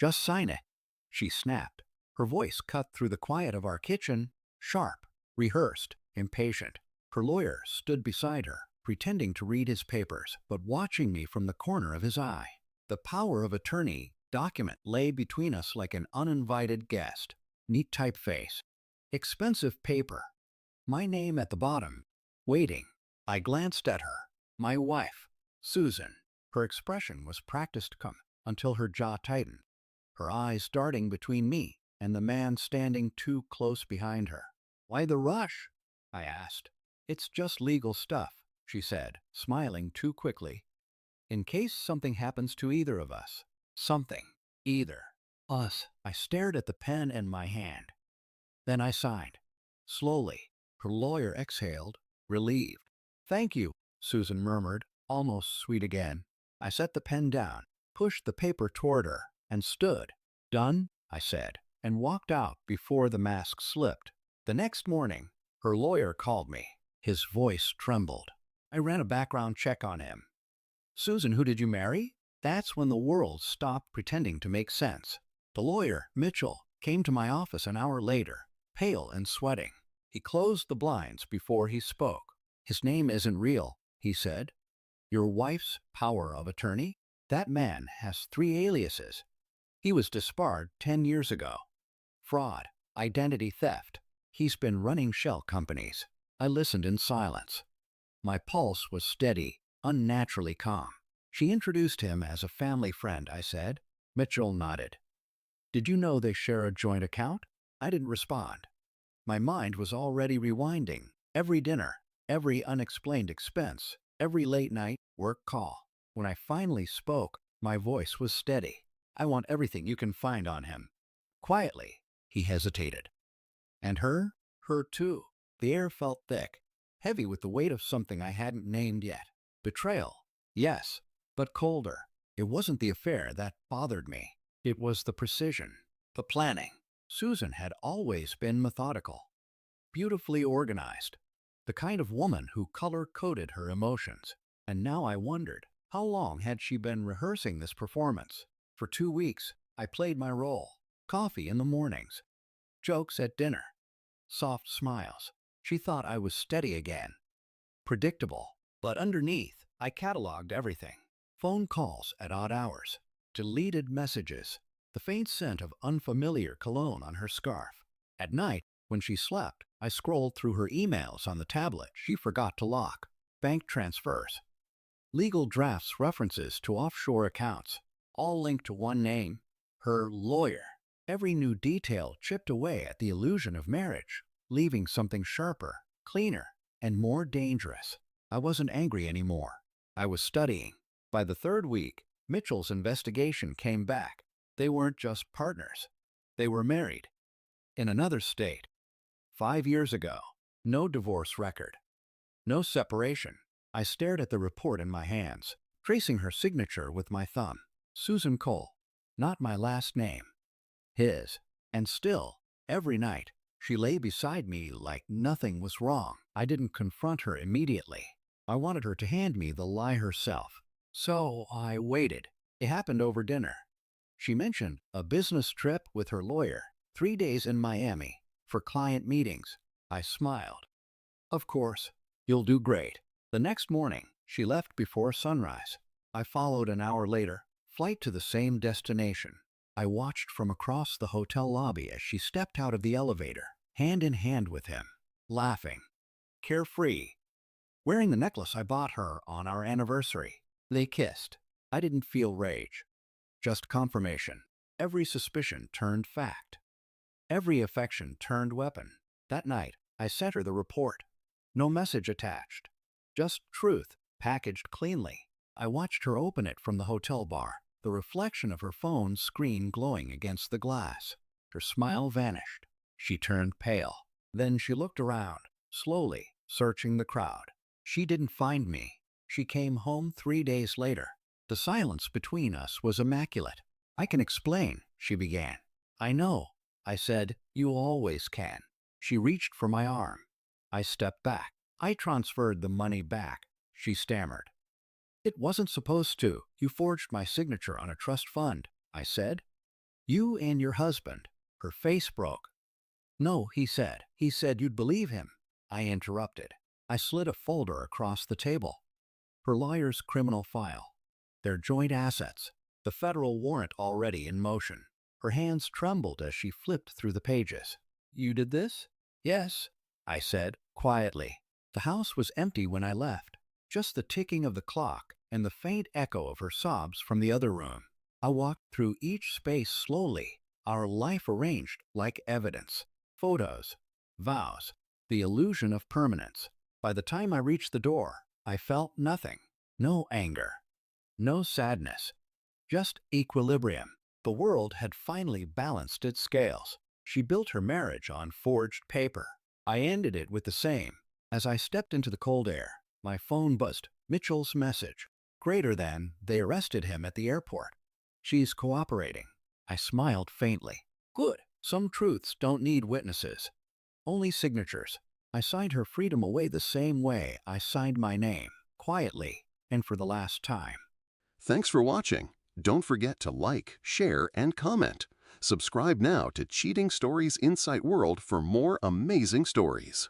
Just sign it, she snapped. Her voice cut through the quiet of our kitchen, sharp, rehearsed, impatient. Her lawyer stood beside her, pretending to read his papers, but watching me from the corner of his eye. The power of attorney document lay between us like an uninvited guest. Neat typeface. Expensive paper. My name at the bottom. Waiting. I glanced at her. My wife, Susan. Her expression was practiced calm until her jaw tightened, her eyes darting between me and the man standing too close behind her. "Why the rush?" I asked. "It's just legal stuff," she said, smiling too quickly. "In case something happens to either of us." Something. Either. Us. I stared at the pen in my hand. Then I signed. Slowly. Her lawyer exhaled, relieved. "Thank you," Susan murmured, almost sweet again. I set the pen down, pushed the paper toward her, and stood. "Done," I said, and walked out before the mask slipped. The next morning, her lawyer called me. His voice trembled. I ran a background check on him. "Susan, who did you marry?" That's when the world stopped pretending to make sense. The lawyer, Mitchell, came to my office an hour later, pale and sweating. He closed the blinds before he spoke. "His name isn't real," he said. "Your wife's power of attorney? That man has 3 aliases. He was disbarred 10 years ago. Fraud, identity theft. He's been running shell companies." I listened in silence. My pulse was steady, unnaturally calm. "She introduced him as a family friend," I said. Mitchell nodded. "Did you know they share a joint account?" I didn't respond. My mind was already rewinding. Every dinner, every unexplained expense, every late-night work call. When I finally spoke, my voice was steady. "I want everything you can find on him." Quietly, he hesitated. "And her?" "Her too." The air felt thick, heavy with the weight of something I hadn't named yet. Betrayal. Yes, but colder. It wasn't the affair that bothered me. It was the precision, the planning. Susan had always been methodical, beautifully organized, the kind of woman who color-coded her emotions. And now I wondered, how long had she been rehearsing this performance? For 2 weeks, I played my role. Coffee in the mornings, jokes at dinner, soft smiles. She thought I was steady again, predictable. But underneath, I cataloged everything. Phone calls at odd hours, deleted messages, the faint scent of unfamiliar cologne on her scarf. At night, when she slept, I scrolled through her emails on the tablet she forgot to lock. Bank transfers, legal drafts, references to offshore accounts, all linked to one name, her lawyer. Every new detail chipped away at the illusion of marriage, leaving something sharper, cleaner, and more dangerous. I wasn't angry anymore. I was studying. By the third week, Mitchell's investigation came back. They weren't just partners. They were married. In another state. 5 years ago. No divorce record. No separation. I stared at the report in my hands, tracing her signature with my thumb. Susan Cole. Not my last name. His. And still, every night, she lay beside me like nothing was wrong. I didn't confront her immediately. I wanted her to hand me the lie herself. So I waited. It happened over dinner. She mentioned a business trip with her lawyer, 3 days in Miami, for client meetings. I smiled. "Of course, you'll do great." The next morning, she left before sunrise. I followed an hour later, flight to the same destination. I watched from across the hotel lobby as she stepped out of the elevator, hand in hand with him, laughing, carefree, wearing the necklace I bought her on our anniversary. They kissed. I didn't feel rage, just confirmation. Every suspicion turned fact. Every affection turned weapon. That night, I sent her the report. No message attached. Just truth, packaged cleanly. I watched her open it from the hotel bar, the reflection of her phone screen glowing against the glass. Her smile vanished. She turned pale. Then she looked around, slowly, searching the crowd. She didn't find me. She came home 3 days later. The silence between us was immaculate. "I can explain," she began. "I know," I said. "You always can." She reached for my arm. I stepped back. "I transferred the money back," she stammered. "It wasn't supposed to. You forged my signature on a trust fund," I said. You and your husband. Her face broke. No, he said. He said you'd believe him. I interrupted. I slid a folder across the table. Her lawyer's criminal file. Their joint assets. The federal warrant already in motion. Her hands trembled as she flipped through the pages. You did this? Yes, I said, quietly. The house was empty when I left. Just the ticking of the clock and the faint echo of her sobs from the other room. I walked through each space slowly, our life arranged like evidence. Photos, vows, the illusion of permanence. By the time I reached the door, I felt nothing. No anger, no sadness, just equilibrium. The world had finally balanced its scales. She built her marriage on forged paper. I ended it with the same. As I stepped into the cold air, my phone buzzed. Mitchell's message. Greater than, they arrested him at the airport. She's cooperating. I smiled faintly. Good. Some truths don't need witnesses. Only signatures. I signed her freedom away the same way I signed my name, quietly, and for the last time. Thanks for watching. Don't forget to like, share, and comment. Subscribe now to Cheating Stories Insight World for more amazing stories.